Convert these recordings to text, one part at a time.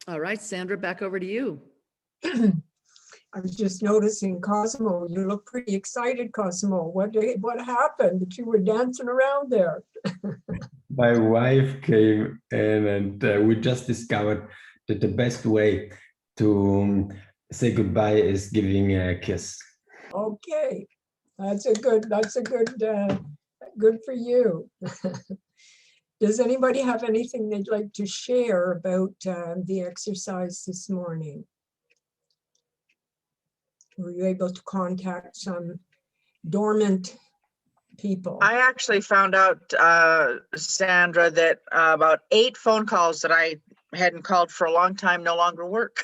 All right, Sandra, back over to you. I was just noticing, Cosmo, you look pretty excited, Cosmo. What happened that you were dancing around there? My wife came in and we just discovered that the best way to say goodbye is giving a kiss. Okay, that's a good, good for you. Does anybody have anything they'd like to share about the exercise this morning? Were you able to contact some dormant people? I actually found out, Sandra, that about 8 phone calls that I hadn't called for a long time no longer work.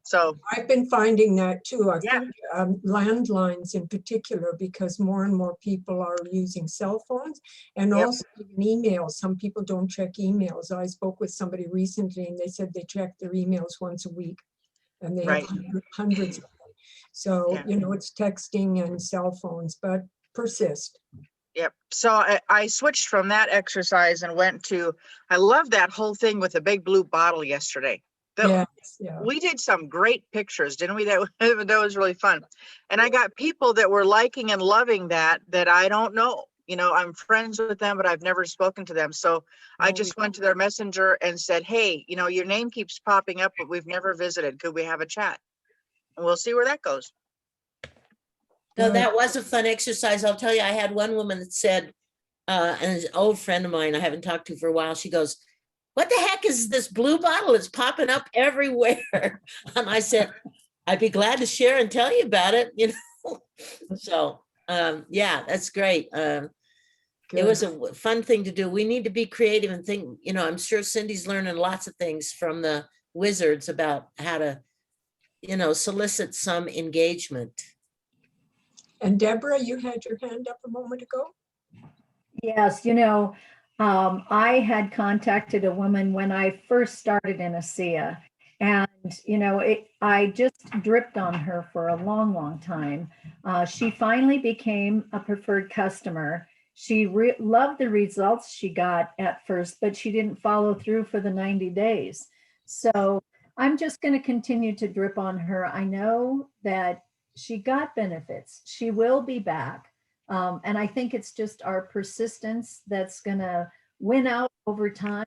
So I've been finding that too. I Yeah. think landlines in particular, because more and more people are using cell phones and Yep. also even emails. Some people don't check emails. I spoke with somebody recently and they said they check their emails once a week and they Right. have hundreds of them. So, Yeah. you know, it's texting and cell phones, but persist. Yep. So I switched from that exercise and went to, I love that whole thing with the big blue bottle yesterday. Yes, yeah. We did some great pictures, didn't we? That was really fun. And I got people that were liking and loving that I don't know. You know, I'm friends with them, but I've never spoken to them. So I just went to their messenger and said, hey, you know, your name keeps popping up, but we've never visited. Could we have a chat? And we'll see where that goes. No, that was a fun exercise. I'll tell you, I had one woman that said, and an old friend of mine I haven't talked to for a while, she goes, what the heck is this blue bottle? It's popping up everywhere. And I said, I'd be glad to share and tell you about it, you know. So yeah, that's great. It was a fun thing to do. We need to be creative and think, you know, I'm sure Cindy's learning lots of things from the wizards about how to, you know, solicit some engagement. And Deborah, you had your hand up a moment ago. Yes, you know, I had contacted a woman when I first started in ASEA, and you know, I just dripped on her for a long, long time. She finally became a preferred customer. She loved the results she got at first, but she didn't follow through for the 90 days. So I'm just going to continue to drip on her. I know that she got benefits. She will be back. And I think it's just our persistence that's going to win out over time.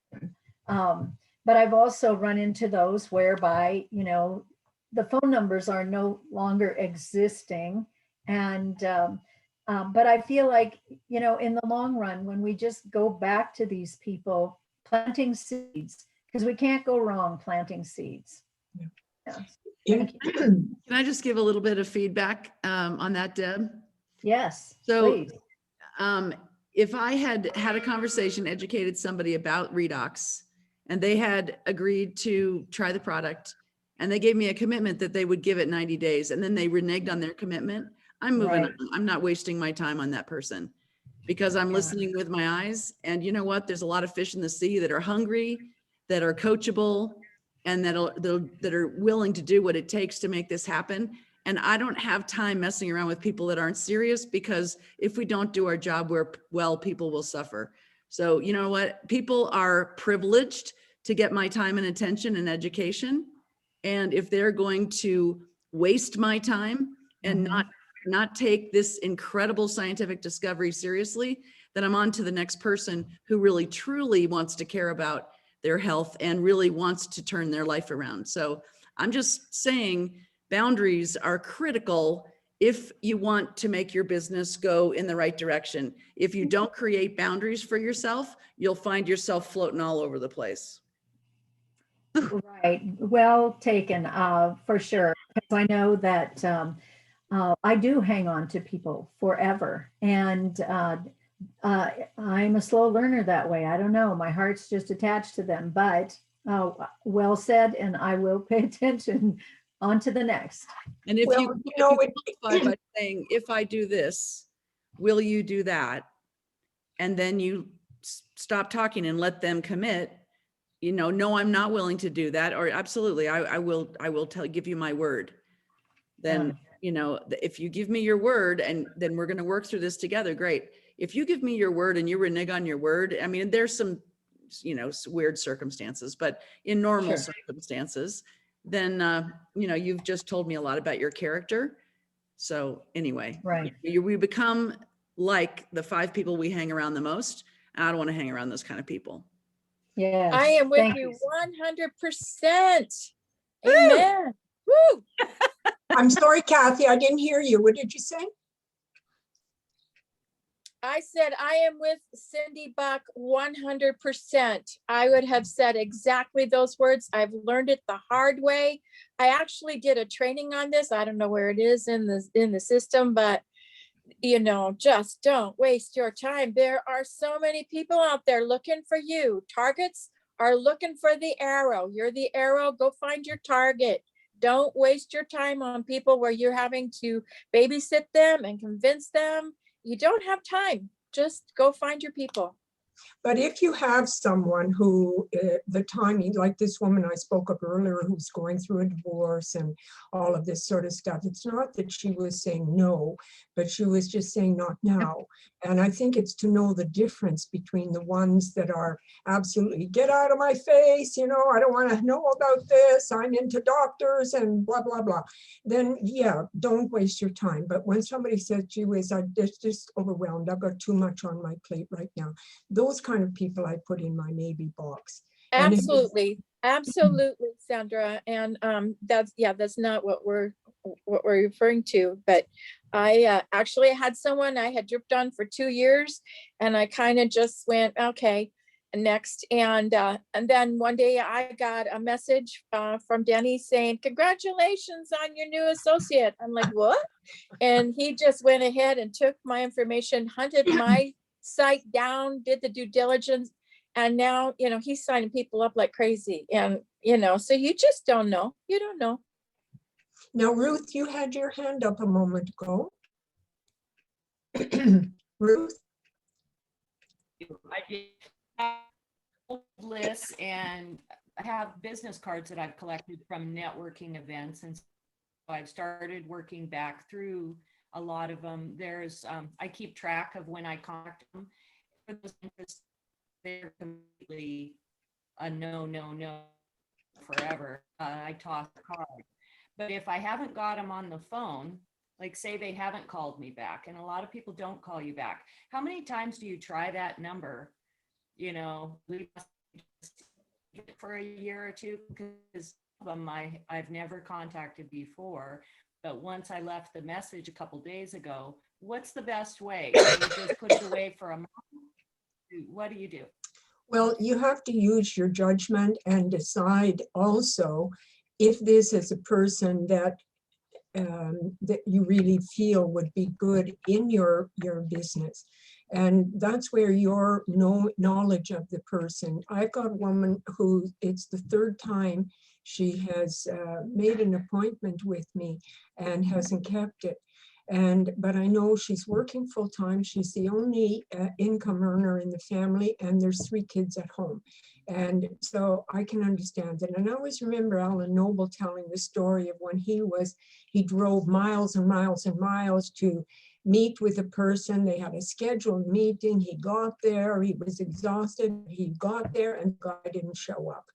But I've also run into those whereby, you know, the phone numbers are no longer existing. And, but I feel like, you know, in the long run, when we just go back to these people planting seeds, because we can't go wrong planting seeds. Yeah. Can I just give a little bit of feedback on that, Deb? Yes, So, please. if I had had a conversation, educated somebody about redox, and they had agreed to try the product, and they gave me a commitment that they would give it 90 days, and then they reneged on their commitment, I'm moving Right. on. I'm not wasting my time on that person because I'm listening with my eyes. And you know what? There's a lot of fish in the sea that are hungry, that are coachable, and that are willing to do what it takes to make this happen. And I don't have time messing around with people that aren't serious, because if we don't do our job well, people will suffer. So you know what? People are privileged to get my time and attention and education. And if they're going to waste my time and not take this incredible scientific discovery seriously, then I'm on to the next person who really truly wants to care about their health and really wants to turn their life around. So I'm just saying boundaries are critical if you want to make your business go in the right direction. If you don't create boundaries for yourself, you'll find yourself floating all over the place. Right. Well taken, for sure. Because I know that I do hang on to people forever. And I'm a slow learner that way. I don't know. My heart's just attached to them. But well said, and I will pay attention. On to the next. And if Well, you you know, by saying, if I do this, will you do that? And then you stop talking and let them commit, you know, no, I'm not willing to do that. Or absolutely, I will give you my word. Then, you know, if you give me your word and then we're going to work through this together, great. If you give me your word and you renege on your word, I mean, there's some weird circumstances, but in normal Sure. circumstances, then, you've just told me a lot about your character. So anyway, Right. we become like the 5 people we hang around the most. I don't want to hang around those kind of people. Yes. I am with thank you 100%. Amen. Woo! I'm sorry, Kathy, I didn't hear you. What did you say? I said, I am with Cindy Buck 100%. I would have said exactly those words. I've learned it the hard way. I actually did a training on this. I don't know where it is in the system, but just don't waste your time. There are so many people out there looking for you. Targets are looking for the arrow. You're the arrow. Go find your target. Don't waste your time on people where you're having to babysit them and convince them. You don't have time. Just go find your people. But if you have someone who, the timing, like this woman I spoke of earlier, who's going through a divorce and all of this sort of stuff, it's not that she was saying no, but she was just saying not now. And I think it's to know the difference between the ones that are absolutely get out of my face, I don't want to know about this, I'm into doctors and blah, blah, blah. Then, yeah, don't waste your time. But when somebody says, gee whiz, I'm just overwhelmed, I've got too much on my plate right now. Those kind of people I put in my maybe box. And if- Absolutely. Absolutely, Sandra. And that's not what we're referring to. But I actually had someone I had dripped on for 2 years, and I kind of just went, okay, next. And then one day I got a message from Denny saying, congratulations on your new associate. I'm like, what? And he just went ahead and took my information, hunted my site down, did the due diligence. And now, he's signing people up like crazy. And, so you just don't know. You don't know. Now, Ruth, you had your hand up a moment ago. Ruth? I did have lists and I have business cards that I've collected from networking events. And so I've started working back through a lot of them. There's, I keep track of when I contact them. For those interests, they're completely a no forever. I toss the card. But if I haven't got them on the phone, like say they haven't called me back, and a lot of people don't call you back. How many times do you try that number? For a year or two, because of them I've never contacted before. But once I left the message a couple days ago, what's the best way? Do you just put it away for a month? What do you do? Well, you have to use your judgment and decide also if this is a person that you really feel would be good in your business. And that's where your knowledge of the person. I've got a woman who it's the 3rd time she has made an appointment with me and hasn't kept it. But I know she's working full time. She's the only income earner in the family, and there's 3 kids at home. And so I can understand it. And I always remember Alan Noble telling the story of when he drove miles and miles and miles to meet with a person. They had a scheduled meeting. He got there, he was exhausted. He got there and the guy didn't show up.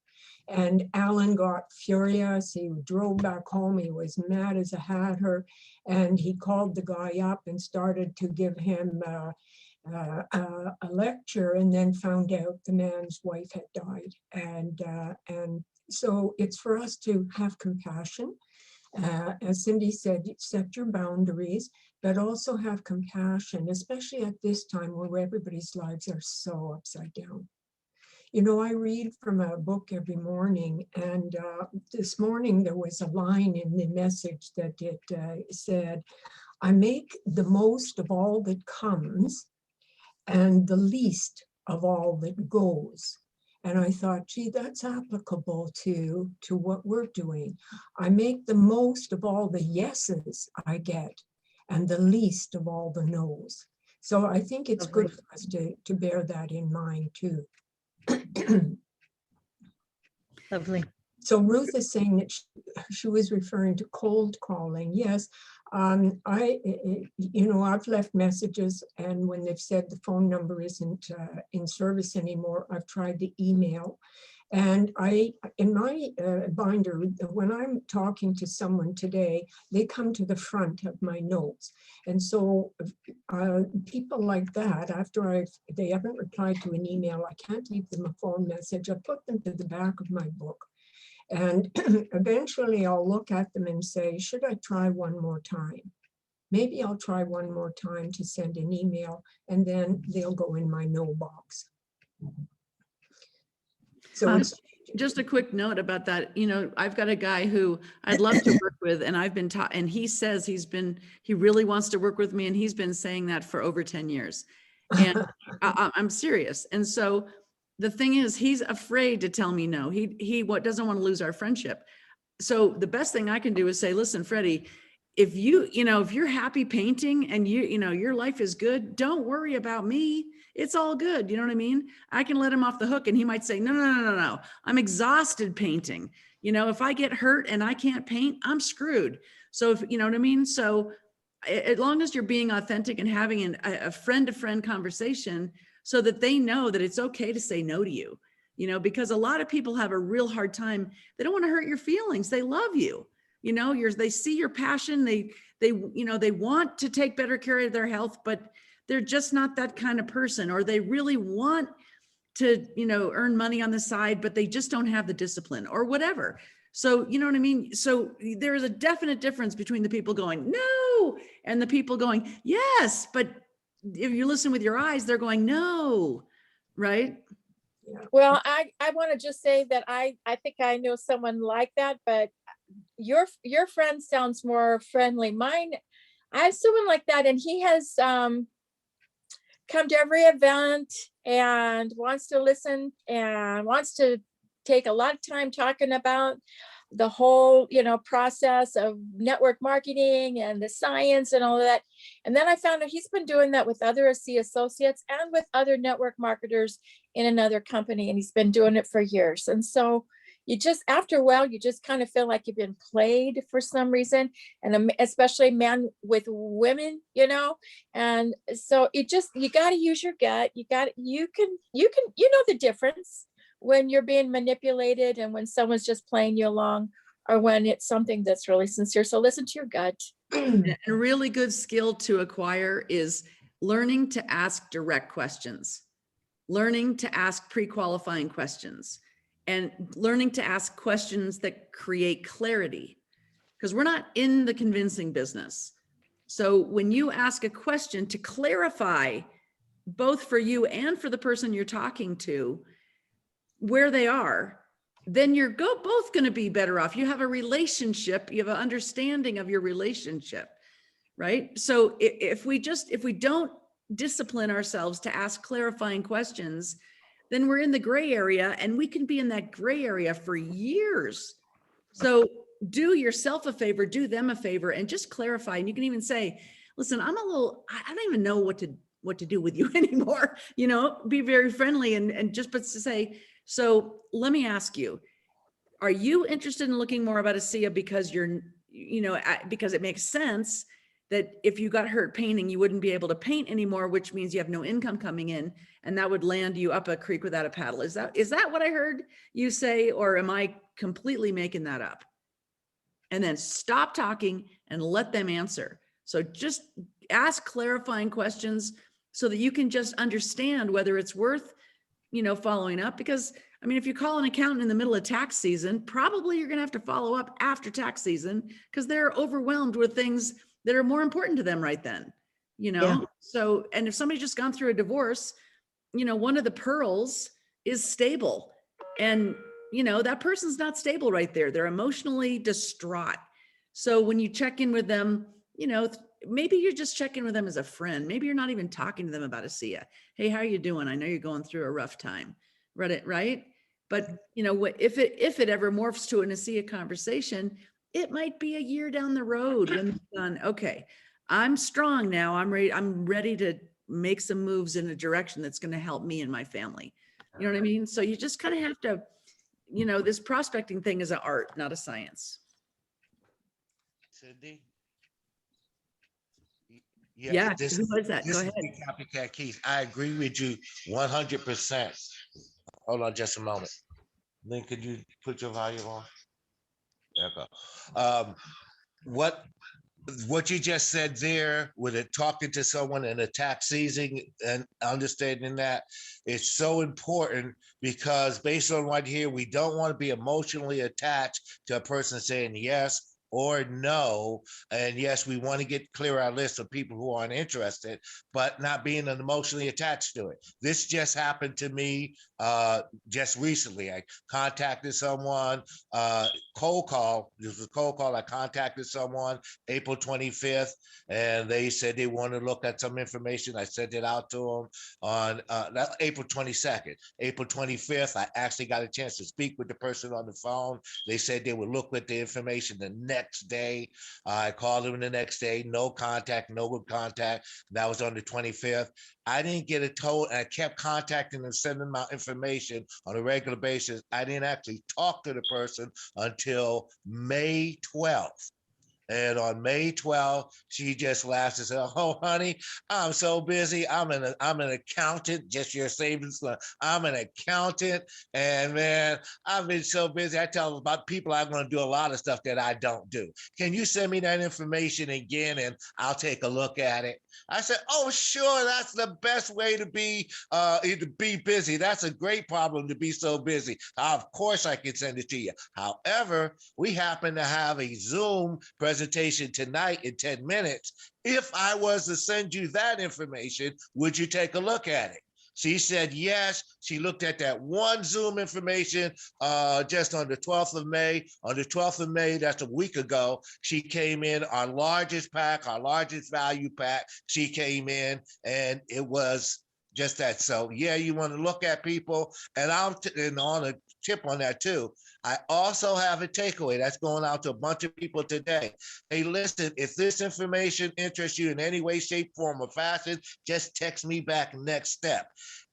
And Alan got furious. He drove back home. He was mad as a hatter. And he called the guy up and started to give him a lecture, and then found out the man's wife had died. And so it's for us to have compassion. As Cindy said, set your boundaries, but also have compassion, especially at this time where everybody's lives are so upside down. I read from a book every morning, and this morning there was a line in the message that it said, I make the most of all that comes and the least of all that goes. And I thought, gee, that's applicable to what we're doing. I make the most of all the yeses I get and the least of all the no's. So I think it's good for us to bear that in mind too. Lovely. So Ruth is saying that she was referring to cold calling. Yes, I've left messages, and when they've said the phone number isn't in service anymore, I've tried the email. And in my binder, when I'm talking to someone today, they come to the front of my notes. And so people like that, after they haven't replied to an email, I can't leave them a phone message. I put them to the back of my book. And eventually I'll look at them and say, should I try one more time? Maybe I'll try one more time to send an email, and then they'll go in my no box. So it's just a quick note about that. I've got a guy who I'd love to work with, and I've been taught, and he says he really wants to work with me, and he's been saying that for over 10 years. And I'm serious. And so the thing is, he's afraid to tell me no. He doesn't want to lose our friendship. So the best thing I can do is say, listen, Freddie, if if you're happy painting and your life is good, don't worry about me. It's all good. You know what I mean? I can let him off the hook, and he might say, no. I'm exhausted painting. If I get hurt and I can't paint, I'm screwed. So if, you know what I mean? So as long as you're being authentic and having a friend-to-friend conversation so that they know that it's okay to say no to you, because a lot of people have a real hard time. They don't want to hurt your feelings. They love you. They see your passion. They want to take better care of their health, but they're just not that kind of person, or they really want to, earn money on the side, but they just don't have the discipline or whatever. So, you know what I mean? So there is a definite difference between the people going, no, and the people going, yes. But if you listen with your eyes, they're going, no, right? Well, I want to just say that I think I know someone like that, but your friend sounds more friendly. Mine, I have someone like that, and he has come to every event and wants to listen and wants to take a lot of time talking about the whole, process of network marketing and the science and all of that. And then I found out he's been doing that with other SC associates and with other network marketers in another company. And he's been doing it for years. And so after a while, you just kind of feel like you've been played for some reason, and especially men with women, and so you got to use your gut. You can, the difference when you're being manipulated and when someone's just playing you along, or when it's something that's really sincere. So listen to your gut. And a really good skill to acquire is learning to ask direct questions, learning to ask pre-qualifying questions, and learning to ask questions that create clarity, because we're not in the convincing business. So when you ask a question to clarify, both for you and for the person you're talking to, where they are, then you're both going to be better off. You have a relationship, you have an understanding of your relationship, right? So if we don't discipline ourselves to ask clarifying questions, then we're in the gray area, and we can be in that gray area for years. So do yourself a favor, do them a favor, and just clarify. And you can even say, listen, I don't even know what to do with you anymore. Be very friendly but to say, so let me ask you, are you interested in looking more about ASEA because because it makes sense that if you got hurt painting, you wouldn't be able to paint anymore, which means you have no income coming in, and that would land you up a creek without a paddle. Is that what I heard you say, or am I completely making that up? And then stop talking and let them answer. So just ask clarifying questions so that you can just understand whether it's worth, following up. Because if you call an accountant in the middle of tax season, probably you're going to have to follow up after tax season, because they're overwhelmed with things that are more important to them right then, Yeah. So, and if somebody's just gone through a divorce, one of the pearls is stable, and that person's not stable right there. They're emotionally distraught. So when you check in with them, maybe you're just checking with them as a friend. Maybe you're not even talking to them about ASEA. Hey, how are you doing? I know you're going through a rough time. Right? But if it ever morphs to an ASEA conversation, it might be a year down the road when it's done. Okay, I'm strong now. I'm ready to make some moves in a direction that's going to help me and my family. You know what I mean? So you just kind of have to, this prospecting thing is an art, not a science. Cindy? Yeah, this who was that? this Go is ahead. Big Copycat Keith. I agree with you 100%. Hold on just a moment. Lynn, could you put your volume on? There you go. What you just said there with it talking to someone in a tax season and understanding that it's so important, because based on what here, we don't want to be emotionally attached to a person saying yes or no. And yes, we want to get clear our list of people who aren't interested, but not being emotionally attached to it. This just happened to me just recently. I contacted someone, cold call. This was a cold call. I contacted someone April 25th, and they said they wanted to look at some information. I sent it out to them on April 22nd. April 25th, I actually got a chance to speak with the person on the phone. They said they would look at the information the next day. I called them the next day, no contact, no good contact. That was on the 25th. I didn't get it told, and I kept contacting them, sending them out information on a regular basis. I didn't actually talk to the person until May 12th. And on May 12th, she just laughed and said, "Oh, honey, I'm so busy. I'm an accountant, just your savings. I'm an accountant. And man, I've been so busy. I tell them about people I'm going to do a lot of stuff that I don't do. Can you send me that information again and I'll take a look at it?" I said, "Oh, sure. That's the best way to be busy. That's a great problem to be so busy. Of course, I can send it to you. However, we happen to have a Zoom presentation tonight in 10 minutes. If I was to send you that information, would you take a look at it?" She said yes. She looked at that one Zoom information just on the 12th of May. On the 12th of May, that's a week ago, she came in, our largest pack, our largest value pack. She came in and it was just that. So yeah, you want to look at people, and and on a tip on that too. I also have a takeaway that's going out to a bunch of people today. Hey, listen, if this information interests you in any way, shape, form, or fashion, just text me back next step.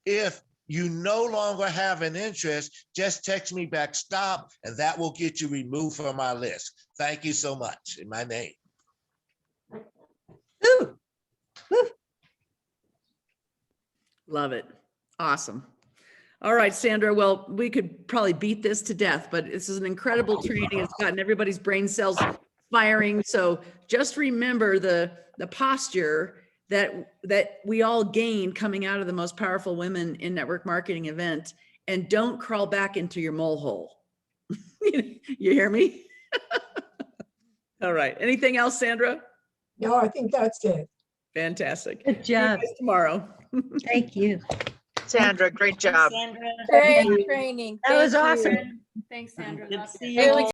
If you no longer have an interest, just text me back stop, and that will get you removed from my list. Thank you so much. In my name. Ooh. Woo. Love it. Awesome. All right, Sandra. Well, we could probably beat this to death, but this is an incredible training. It's gotten everybody's brain cells firing. So just remember the posture that we all gain coming out of the Most Powerful Women in Network Marketing event, and don't crawl back into your mole hole. You hear me? All right. Anything else, Sandra? No, I think that's it. Fantastic. Good See you job. guys tomorrow. Thank you. Sandra, great job. Sandra. Great training. That was Thank you. awesome. Thanks, Sandra. Good to Lots of see Hey, you we all.